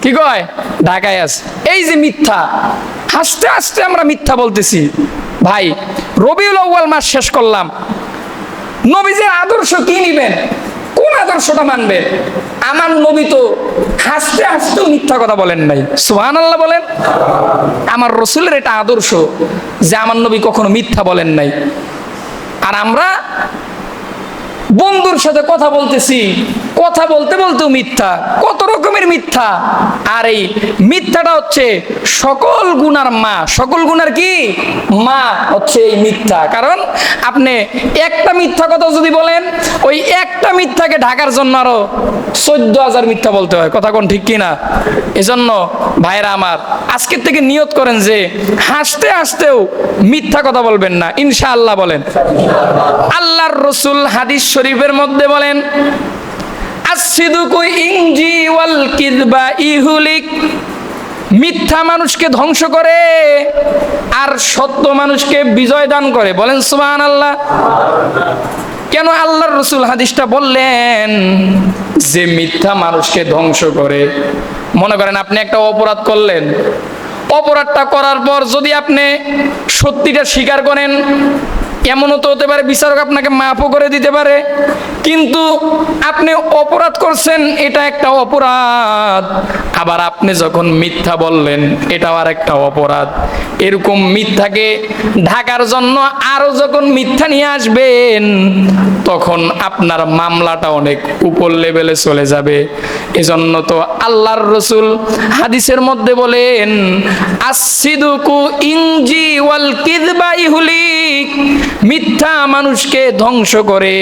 কি কয় ঢাকায় আছে। এই যে মিথ্যা, হাসতে হাসতে আমরা মিথ্যা বলতেছি। ভাই রবিউল আউয়াল মাস শেষ করলাম, নবীজির আদর্শ কি নিবেন, কোন আদর্শটা মানবেন? আমার নবী তো হাসতে হাসতেও মিথ্যা কথা বলেন নাই, সুবহানাল্লাহ বলেন। আমার রসুলের এটা আদর্শ যে আমার নবী কখনো মিথ্যা বলেন নাই। আর আমরা বন্ধুর সাথে কথা বলতেছি, কথা বলতে বলতেও মিথ্যা, কত রকমের মিথ্যা। আর এই মিথ্যাটা হচ্ছে সকল গুনার মা। সকল গুনার কি মা হচ্ছে এই মিথ্যা। কারণ আপনি একটা মিথ্যা কথা যদি বলেন, ওই একটা মিথ্যাকে ঢাকার জন্য আরো 14,000 মিথ্যা বলতে হয়। কথা কোন ঠিক কিনা? এজন্য ভাইরা আমার, আজকের থেকে নিয়ত করেন যে হাসতে হাসতেও মিথ্যা কথা বলবেন না, ইনশাআল্লাহ বলেন। আল্লাহর রসুল হাদিস শরীফের মধ্যে বলেন, আসসিদুকু ইনজি ওয়াল কিযবা ইহুলিক। মিথ্যা মানুষকে ধ্বংস করে আর সত্য মানুষকে বিজয় দান করে। বলেন সুবহানাল্লাহ। কেন আল্লাহর রসুল হাদিসটা বললেন যে মিথ্যা মানুষকে ধ্বংস করে? মনে করেন আপনি একটা অপরাধ করলেন, অপরাধটা করার পর যদি আপনি সত্যিটা স্বীকার করেন, এমনও তো হতে পারে বিচারক আপনাকে মাফও করে দিতে পারে। কিন্তু আপনি অপরাধ করছেন, এটা একটা অপরাধ। আবার আপনি যখন মিথ্যা বললেন, এটাও আর একটা অপরাধ। এরকম মিথ্যাকে ঢাকার জন্য আরো যখন মিথ্যা নিয়ে আসবেন, তখন আপনার মামলাটা অনেক উপর লেভেলে চলে যাবে। এজন্য তো আল্লাহর রসুল হাদিসের মধ্যে বলেন, আসসিদুকু ইনজি ওয়াল কিযবা ইহুলিক। মিথ্যা মানুষকে ধ্বংস করে,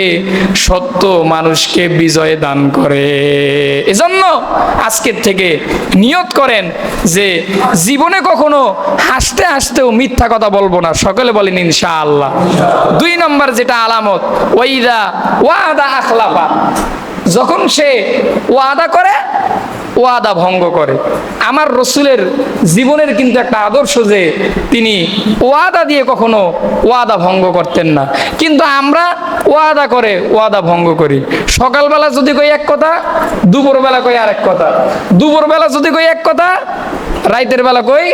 সত্য মানুষকে বিজয় দান করে। এজন্য আজকের থেকে নিয়ত করেন যে জীবনে কখনো হাসতে হাসতেও মিথ্যা কথা বলবো না। সকলে বলেন ইনশাআল্লাহ। 2 নম্বর যেটা আলামত, ওয়াইদা ওয়াদা আখলাফা। যখন সে ওয়াদা করে, ওয়াদা ভঙ্গ করে। আমার রসুলের জীবনের কিন্তু একটা আদর্শ যে তিনি ওয়াদা দিয়ে কখনো ওয়াদা ভঙ্গ করতেন না। কিন্তু আমরা ওয়াদা করে ওয়াদা ভঙ্গ করি। সকালবেলা যদি কই এক কথা, দুপুরবেলা কই আরেক কথা, দুপুরবেলা যদি কই এক কথা, রাইতের বেলা কই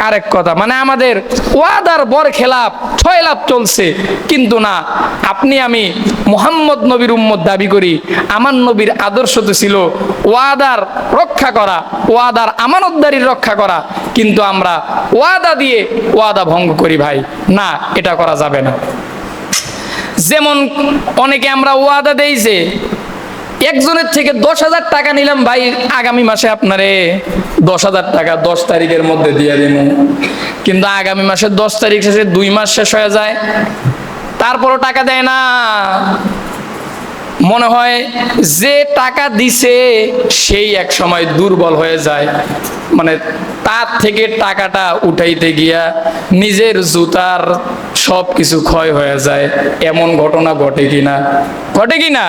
আরেক কথা। মানে আমাদের ওয়াদার বর খেলাপ 6 লাভ চলছে। কিন্তু না, আপনি আমি মুহাম্মদ নবীর উম্মত দাবি করি। আমার নবীর আদর্শ তো ছিল ওয়াদার রক্ষা করা, ওয়াদার আমানতদারির রক্ষা করা। কিন্তু আমরা ওয়াদা দিয়ে ওয়াদা ভঙ্গ করি। ভাই না, এটা করা যাবে না। যেমন অনেকে আমরা ওয়াদা দেই যে একজনের থেকে 10,000 টাকা নিলাম, ভাই আগামী মাসে আপনারে 10,000 টাকা 10 তারিখের মধ্যে দিয়ে দিব। কিন্তু আগামী মাসের 10 তারিখ শেষে 2 মাস শেষ হয়ে যায়, তারপরও টাকা দেয় না। মনে হয় যে টাকা দিছে সেই এক সময় দুর্বল হয়ে যায়। মানে তার থেকে টাকাটা উঠাইতে গিয়া নিজের জুতার সব কিছু ক্ষয় হয়ে যায়। এমন ঘটনা ঘটে কিনা? ঘটে কিনা?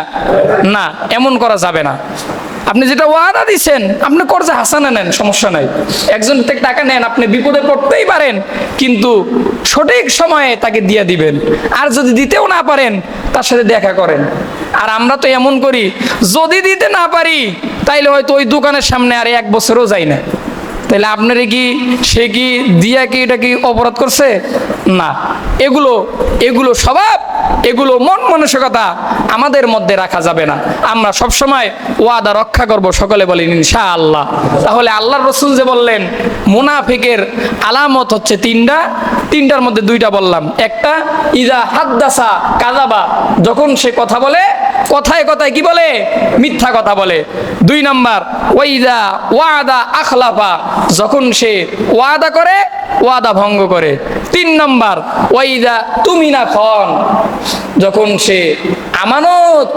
না, এমন করা যাবে না। আপনি যেটা ওয়াদা দিচ্ছেন, আপনি কর্জে হাসানা নেন, সমস্যা নাই। একজন থেকে টাকা নেন, আপনি বিপদে পড়তেই পারেন, কিন্তু সঠিক সময়ে তাকে দিয়ে দিবেন। আর যদি দিতেও না পারেন, তার সাথে দেখা করেন। আর আমরা তো এমন করি, যদি দিতে না পারি তাইলে হয়তো ওই দোকানের সামনে আর 1 বছরও যাই না। তাহলে আপনার কি সে কি দিয়া কি এটা কি অপরাধ করছে? না। এগুলো স্বভাব, এগুলো মন মানসিকতা আমাদের মধ্যে রাখা যাবে না। আমরা সব সময় ওয়াদা রক্ষা করব। সকলে বলেন ইনশাআল্লাহ। তাহলে আল্লাহর রাসূল যে বললেন মুনাফিকের আলামত হচ্ছে 3টা, 3টার মধ্যে 2টা বললাম। একটা, ইজা হাদ্দাসা কাযাবা। যখন সে কথা বলে, কথায় কথায় কি বলে? মিথ্যা কথা বলে। 2 নম্বর, ওয়াইদা ওয়াদা আখলাফা। যখন সে ওয়াদা করে, ওয়াদা ভঙ্গ করে। 3 নম্বর, ওয়াইদা তুমিনা খন। যখন সে আমানত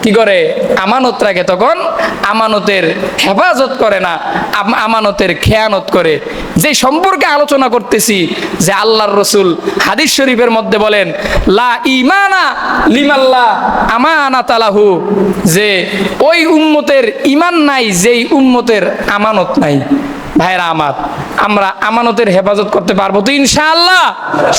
কি করে? আমানত রাখে, তখন আমানতের হেফাজত করে না, আমানতের খেয়ানত করে। যে সম্পর্কে আলোচনা করতেছি, যে আল্লাহর রসুল হাদিস শরীফের মধ্যে বলেন, লা ইমানা লিমাল্লা আমানাতালাহু। যে ওই উম্মতের ইমান নাই যেই উম্মতের আমানত নাই। ভাইরা আমার, আমরা আমানতের হেফাজত করতে পারবো তো ইনশাআল্লাহ?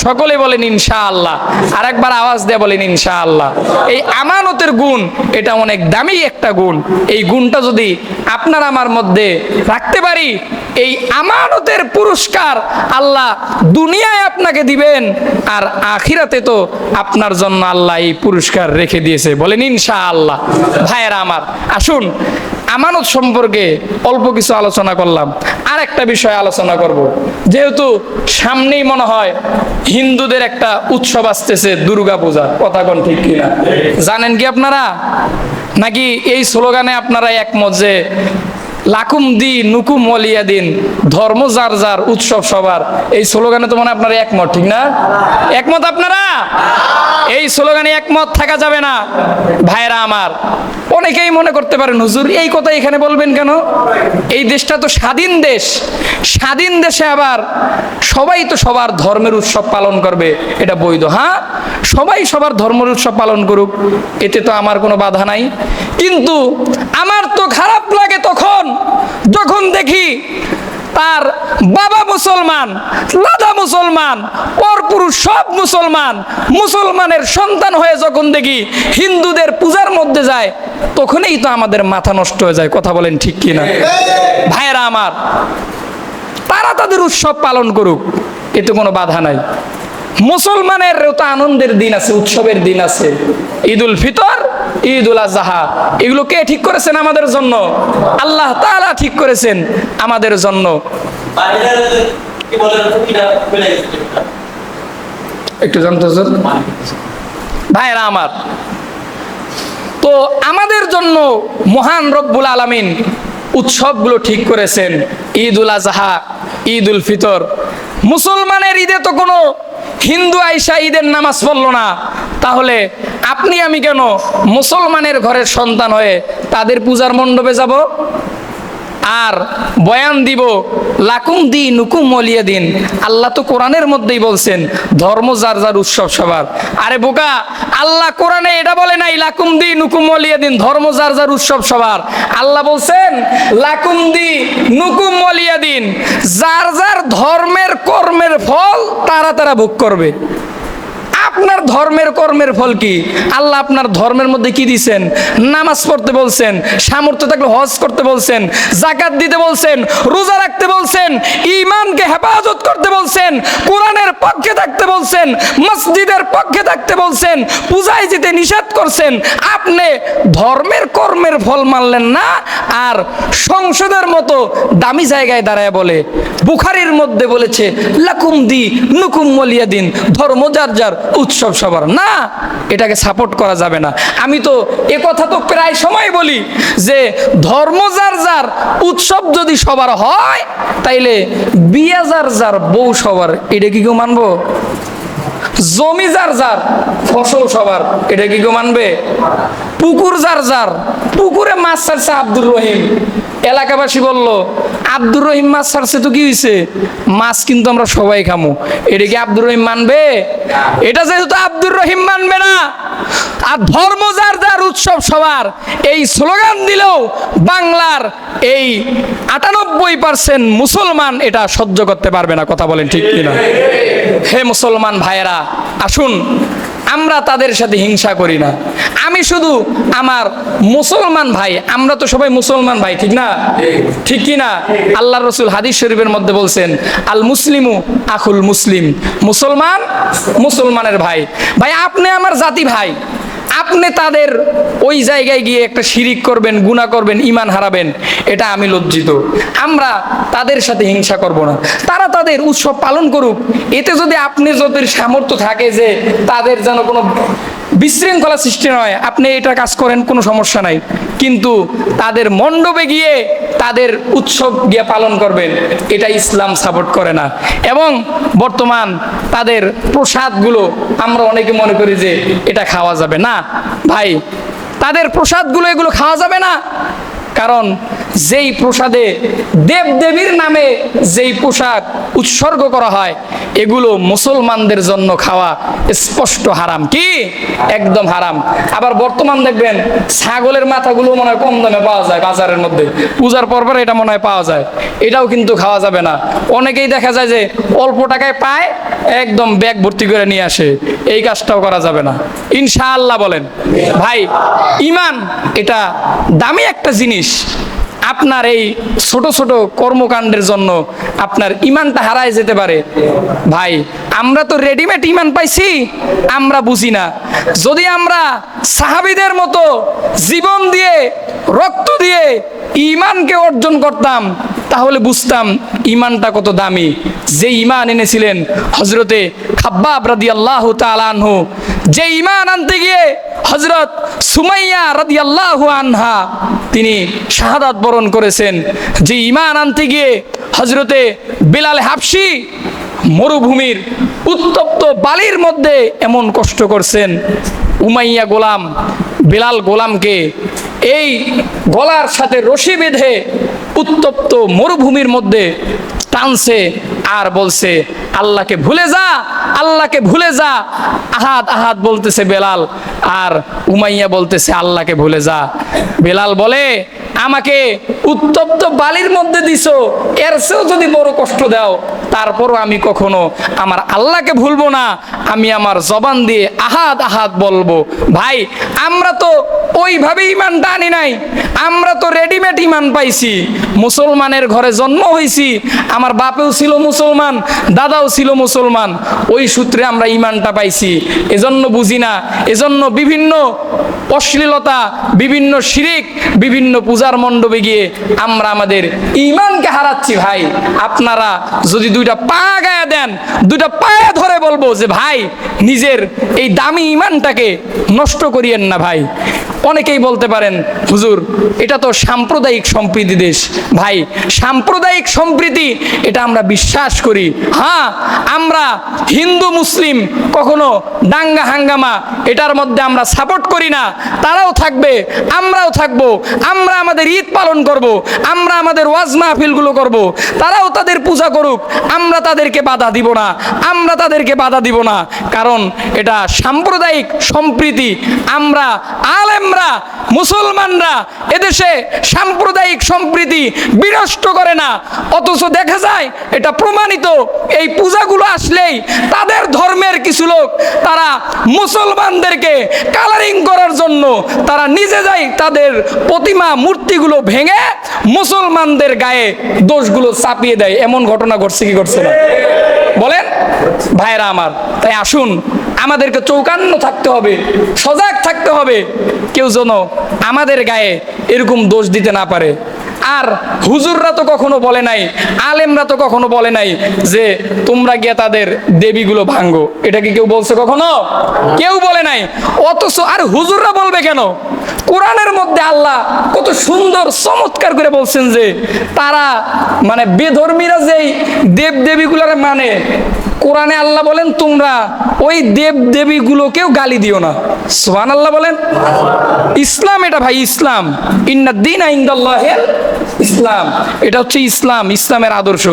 সকলে বলেন ইনশাআল্লাহ। আর একবার আওয়াজ দিয়ে বলেন ইনশাআল্লাহ। এই আমানতের গুণ, এটা অনেক দামি একটা গুণ। এই গুণটা যদি আপনার আমার মধ্যে রাখতে পারি, এই আমানতের পুরস্কার আল্লাহ দুনিয়ায় আপনাকে দিবেন, আর আখিরাতে তো আপনার জন্য আল্লাহ এই পুরস্কার রেখে দিয়েছে। বলেন ইনশাআল্লাহ। ভাইয়েরা আমার, আসুন আমানত সম্পর্কে অল্প কিছু আলোচনা করলাম। আর একটা বিষয় আলোচনা করব, যেহেতু সামনেই মনে হয় হিন্দুদের একটা উৎসব আসতেছে, দুর্গা পূজা। কথা কোন ঠিক কিনা? জানেন কি আপনারা? নাকি এই স্লোগানে আপনারা একমত যে লাকুম দি নুকুম ওয়ালিয়া দিন, ধর্ম যার যার উৎসব সবার, এই স্লোগানে তো মনে হয় আপনারা একমত, ঠিক না? একমত আপনারা? এই স্লোগানে একমত থাকা যাবে না। ভাইরা আমার, অনেকেই মনে করতে পারেন হুজুর এই কথা এখানে বলবেন কেন? এই দেশটা তো স্বাধীন দেশ, স্বাধীন দেশে আবার সবাই তো সবার ধর্মের উৎসব পালন করবে, এটা বৈধ। হ্যাঁ, সবাই সবার ধর্মের উৎসব পালন করুক, এতে তো আমার কোনো বাধা নাই। কিন্তু আমার তো খারাপ লাগে তখন যখন দেখি তার বাবা মুসলমান, দাদা মুসলমান, পরপুরুষ সব মুসলমান, মুসলমানের সন্তান হয়ে যখন দেখি হিন্দুদের পূজার মধ্যে যায়, তখনই তো আমাদের মাথা নষ্ট হয়ে যায়। কথা বলেন ঠিক কিনা? ভাইয়েরা আমার, তারা তাদের উৎসব পালন করুক, এতে কোনো বাধা নাই। মুসলমানের তো আনন্দের দিন আছে, উৎসবের দিন আছে। ঈদুল ফিতর, ঈদুল আজহা, এগুলো কে ঠিক করেছেন আমাদের জন্য? আল্লাহ তাআলা ঠিক করেছেন আমাদের জন্য। একটু জানতে ভাইরা আমার, তো আমাদের জন্য মহান রব্বুল আলামিন উৎসবগুলো ঠিক করেছেন। ঈদুল আজহা, ঈদুল ফিতর। মুসলমানের ঈদে তো কোনো হিন্দু আইসা ঈদের নামাজ পড়ল না, তাহলে আপনি আমি কেন মুসলমানের ঘরের সন্তান হয়ে তাদের পূজার মণ্ডপে যাব আর বয়ান দিব লাকুম দি নুকুম ওয়ালিয়া দিন? আল্লাহ তো কোরআনের মধ্যেই বলছেন ধর্ম যার যার উৎসব সবার। আরে বোকা, আল্লাহ কোরআনে এটা বলে নাই লাকুম দি নুকুম ওয়ালিয়া দিন, ধর্ম যার যার উৎসব সবার। আল্লাহ বলছেন লাকুম দি নুকুম ওয়ালিয়া দিন, যার যার ধর্মের কর্মের ফল তারা তারা ভোগ করবে। আপনার ধর্মের কর্মের ফল কি? আল্লাহ আপনার ধর্মের মধ্যে কি দিয়েছেন? নামাজ পড়তে বলছেন, সামর্থ্য থাকলে হজ করতে বলছেন, যাকাত দিতে বলছেন, রোজা রাখতে বলছেন, ঈমানকে হেফাজত করতে বলছেন, কোরআনের পক্ষে থাকতে বলছেন, মসজিদের পক্ষে থাকতে বলছেন, পূজায় যেতে নিষেধ করছেন। আপনি ধর্মের কর্মের ফল মানলেন না, আর সংসদের মতো দামি জায়গায় দাঁড়ায় বলে বুখারীর মধ্যে বলেছে লাকুম দি নুকুম ওয়ালিয়া দিন, ধর্ম যার যার উৎসব সবার। না, এটাকে সাপোর্ট করা যাবে না। আমি তো এ কথা তো প্রায় সময় বলি যে ধর্ম যার যার উৎসব যদি সবার হয়, তাইলে বিয়ে যার যার বউ সবার, এটা কি কেউ মানবো? জমি যার যার ফসল সবার, এটা কি কেউ মানবে? পুকুর যার যার, পুকুরে মাছ ছাড়ছে আব্দুর রহিম, এলাকাবাসী বলল আব্দুর রহিম মাছ ছাড়ছে তো কি হয়েছে, মাছ কিন্তু আমরা সবাই খামো, এটা কি আব্দুর রহিম মানবে? এটা যেহেতু আব্দুর রহিম মানবে না, আর ধর্ম যার যার উৎসব সবার এই স্লোগান দিলেও বাংলার এই 98% মুসলমান এটা সহ্য করতে পারবে না। কথা বলেন ঠিক কিনা? হে মুসলমান ভাইয়েরা, আসুন আমরা তাদের সাথে হিংসা করি না। আমি শুধু আমার মুসলমান ভাই, আমরা তো সবাই মুসলমান ভাই, ঠিক না? ঠিক কি না? আল্লাহর রাসূল হাদিস শরীফের মধ্যে বলছেন আল মুসলিমু আখুল মুসলিম, মুসলমান মুসলমানের ভাই। ভাই আপনি আমার জাতি ভাই, আপনি তাদের ওই জায়গায় গিয়ে একটা শিরিক করবেন, গুনাহ করবেন, ঈমান হারাবেন, এটা আমি লজ্জিত। আমরা তাদের সাথে হিংসা করব না, তারা তাদের উৎসব পালন করুক। এতে যদি আপনি যদি সামর্থ্য থাকে যে তাদের যেন কোনো বিশৃঙ্খলা সৃষ্টি নয়, আপনি এটা কাজ করেন, কোনো সমস্যা নাই। কিন্তু তাদের মণ্ডপে গিয়ে তাদের উৎসব গিয়ে পালন করবেন, এটা ইসলাম সাপোর্ট করে না। এবং বর্তমান তাদের প্রসাদগুলো আমরা অনেকে মনে করি যে এটা খাওয়া যাবে না। ভাই, তাদের প্রসাদগুলো এগুলো খাওয়া যাবে না। কারণ যেই প্রসাদে দেবদেবীর নামে যেই পোশাক উৎসর্গ করা হয় এগুলো মুসলমানদের জন্য খাওয়া স্পষ্ট হারাম। কি? একদম হারাম। আবার বর্তমান দেখবেন ছাগলের মাথাগুলো মনে হয় কম দামে পাওয়া যায় বাজারের মধ্যে, পূজার পর এটা মনে হয় পাওয়া যায়, এটাও কিন্তু খাওয়া যাবে না। অনেকেই দেখা যায় যে অল্প টাকায় পায়, একদম ব্যাগ ভর্তি করে নিয়ে আসে, এই কাজটাও করা যাবে না ইনশাআল্লাহ। বলেন ভাই, ঈমান এটা দামি একটা জিনিস। আপনার এই ছোট ছোট কর্মকাণ্ডের জন্য আপনার ঈমানটা হারায় যেতে পারে। ভাই, আমরা তো রেডিমেড ঈমান পাইছি, আমরা বুঝি না। যদি আমরা সাহাবীদের মতো জীবন দিয়ে রক্ত দিয়ে ঈমানকে অর্জন করতাম তাহলে বুঝতাম ঈমানটা কত দামি। যে ঈমান এনেছিলেন হযরতে খাব্বাব রাদিয়াল্লাহু তাআলা আনহু, যে ঈমান আনতে গিয়ে হযরত সুমাইয়া রাদিয়াল্লাহু আনহা তিনি শাহাদাত বরণ করেছেন, যে ঈমান আনতে গিয়ে হযরতে বিলাল হাবশী মরুভূমির উত্তপ্ত বালির মধ্যে এমন কষ্ট করছেন, উমাইয়া গোলাম বিলাল গোলামকে এই গলার সাথে রশি বেঁধে উত্তপ্ত মরুভূমির মধ্যে টানছে আর বলছে আল্লাহকে ভুলে যা, আল্লাহকে ভুলে যা। আহাদ আহাদ বলতেছে বেলাল, আর উমাইয়া বলতেছে আল্লাহকে ভুলে যা। বেলাল বলে আমাকে উত্তপ্ত বালির মধ্যে দিছো, এর চেয়েও যদি বড় কষ্ট দাও তারপরও আমি কখনো আমার আল্লাহকে ভুলবো না, আমি আমার জবান দিয়ে আহাদ আহাদ বলবো। ভাই, আমরা তো ওইভাবে ঈমানটা আনি নাই, আমরা তো রেডিমেড ঈমান পাইছি। মুসলমানের ঘরে জন্ম হয়েছি, আমার বাপেও ছিল মুসলমান, দাদাও ছিল মুসলমান, ওই সূত্রে আমরা ঈমানটা পাইছি। এজন্য বুঝি না, এজন্য বিভিন্ন অশ্লীলতা, বিভিন্ন শিরিক, বিভিন্ন পূজার মণ্ডপে গিয়ে আমরা আমাদের ঈমানকে হারাচ্ছি। ভাই, আপনারা যদি দুইটা পা গায়ে দেন, দুইটা পায়ে ধরে বলবো যে ভাই নিজের এই দামি ঈমানটাকে নষ্ট করিয়েন না। ভাই, অনেকেই বলতে পারেন হুজুর এটা তো সাম্প্রদায়িক সম্প্রীতি দেশ। ভাই, সাম্প্রদায়িক সম্প্রীতি এটা আমরা বিশ্বাস করি। হ্যাঁ, আমরা হিন্দু মুসলিম কখনো দাঙ্গা হাঙ্গামা এটার মধ্যে আমরা সাপোর্ট করি না। তারাও থাকবে, আমরাও থাকবো, আমরা আমাদের ঈদ পালন করব, আমরা আমাদের ওয়াজ মাহফিলগুলো করব, তারাও তাদের পূজা করুক, আমরা তাদেরকে বাধা দিব না, আমরা তাদেরকে বাধা দিব না। কারণ এটা সাম্প্রদায়িক সম্প্রীতি। আমরা আলেমরা মুসলমানরা এদেশে সাম্প্রদায়িক সম্প্রীতি বিনষ্ট করে না, অথচ দেখা যায় এটা প্রমাণিত। এই পূজাগুলো আসলেই তাদের ধর্মের কিছু লোক তারা মুসলমানদেরকে কালারিং করার জন্য তারা নিজে যায় তাদের প্রতিমা মূর্তিগুলো ভেঙে মুসলমানদের গায়ে দোষগুলো চাপিয়ে দেয়। এমন ঘটনা ঘটছে কি ঘটছে না বলেন ভাইরা আমার? তাই আসুন, আমাদেরকে চৌকান্ন থাকতে হবে, সজাগ থাকতে হবে, কেউ যেন আমাদের গায়ে এরকম দোষ দিতে না পারে। আর হুজুররা তো কখনো বলে নাই, আলেমরা তো কখনো বলে নাই যে তোমরা গিয়ে তাদের দেবীগুলো ভাঙ্গো। এটা কি কেউ বলছে কখনো? কেউ বলে নাই। অথচ আর হুজুররা বলবে কেন? কোরআনের মধ্যে আল্লাহ কত সুন্দর চমৎকার করে বলছেন যে তারা মানে বেধর্মীরা যেই দেব দেবীগুলোর মানে, কোরআনে আল্লাহ বলেন তোমরা ওই দেব দেবীগুলোকেও গালি দিও না। সুবহানাল্লাহ বলেন। ইসলাম এটা ভাই, ইসলাম। ইন্নাদ-দীনা ইনদাল্লাহিল ইসলাম, এটা হচ্ছে ইসলাম, ইসলামের আদর্শ।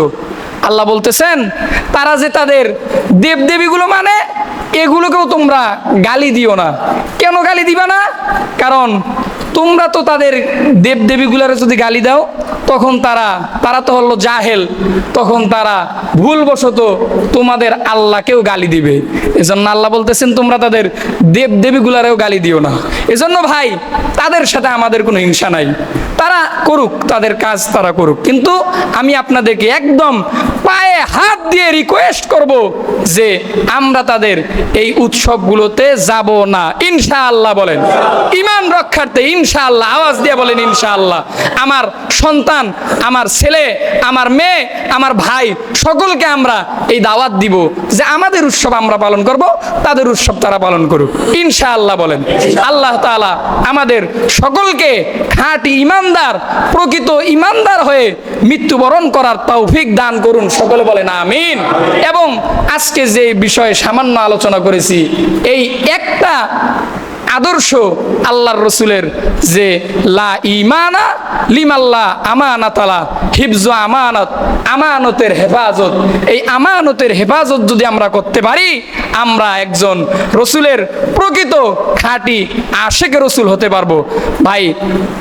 আল্লাহ বলতেছেন তারা যে তাদের দেব দেবীগুলো মানে এগুলোকেও তোমরা গালি দিও না। কেন গালি দিবা না? কারণ তোমরা তো তাদের দেব দেবীগুলারে যদি গালি দাও তখন তারা তো হলো জাহেল, তখন তারা ভুলবশত তোমাদের আল্লাহকেও গালি দিবে। এজন্য আল্লাহ বলতেছেন তোমরা তাদের দেব দেবীগুলারেও গালি দিও না। এজন্য ভাই তাদের সাথে আমাদের কোনো হিংসা নাই, তারা করুক তাদের কাজ, তারা করুক। কিন্তু আমি আপনাদেরকে একদম পায়ে হাত দিয়ে রিকোয়েস্ট করব যে আমরা তাদের এই উৎসবগুলোতে যাব না ইনশাআল্লাহ। বলেন ঈমান রক্ষার্থে ইনশাআল্লাহ, আওয়াজ দিয়ে বলেন ইনশাআল্লাহ। আমার সন্তান, আমার ছেলে, আমার মেয়ে, আমার ভাই সকলকে আমরা এই দাওয়াত দিব যে আমাদের উৎসব আমরা পালন করব, তাদের উৎসব তারা পালন করুক ইনশাআল্লাহ। বলেন আল্লাহ তাআলা আমাদের সকলকে খাঁটি ইমানদার, প্রকৃত ইমানদার হয়ে মৃত্যুবরণ করার তৌফিক দান করুন। সকলে বলেন আমিন। এবং আজকে যে বিষয়ে সামান্য আলোচনা করেছি, এই একটা আদর্শ আল্লাহর রসুলের যে লা ইমানা লিমাল্লা আমানাতালা হিফজু আমানত, আমানতের হেফাজত। এই আমানতের হেফাজত যদি আমরা করতে পারি, আমরা একজন রসুলের প্রকৃত খাঁটি আশেকে রসুল হতে পারবো। ভাই,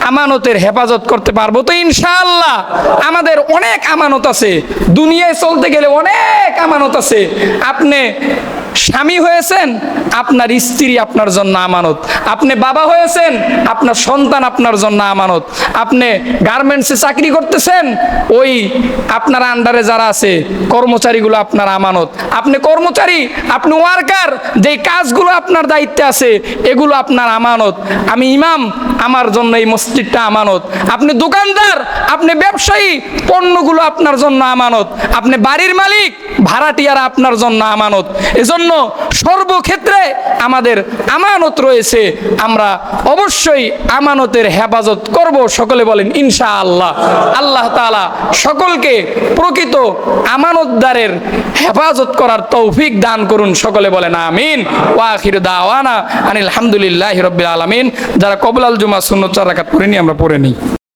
আমানতের হেফাজত করতে পারবো তো ইনশাআল্লাহ। আমাদের অনেক আমানত আছে, দুনিয়ায় চলতে গেলে অনেক আমানত আছে। আপনি স্বামী হয়েছেন, আপনার স্ত্রী আপনার জন্য আমানত। আপনি বাবা হয়েছেন, আপনার সন্তান আপনার জন্য আমানত। আপনি গার্মেন্টসে চাকরি করতেছেন, ওই আপনার আন্ডারে যারা আছে কর্মচারীগুলো আপনার আমানত। আপনি কর্মচারী, আপনি ওয়ার্কার, যেই কাজগুলো আপনার দায়িত্বে আছে এগুলো আপনার আমানত। আমি ইমাম, আমার জন্য এই মসজিদটা আমানত। আপনি দোকানদার, আপনি ব্যবসায়ী, পণ্যগুলো আপনার জন্য আমানত। আপনি বাড়ির মালিক, ভাড়াটিয়ারা আপনার জন্য আমানত। এজন্য সর্বক্ষেত্রে আমাদের আমানত রয়েছে, আমরা অবশ্যই আমানতের হেফাজত করব। সকলে বলেন ইনশাআল্লাহ। আল্লাহ তাআলা সকলকে প্রকৃত আমানতদারের হেফাজত করার তৌফিক দান করুন। সকলে বলেন আমিন। ওয়া আখিরু দাওয়ানা আনিল হামদুলিল্লাহি রাব্বিল আলামিন। যারা কবুল আল জুমা সুন্নাত 4 রাকাত পড়েনি আমরা পড়ে নিই।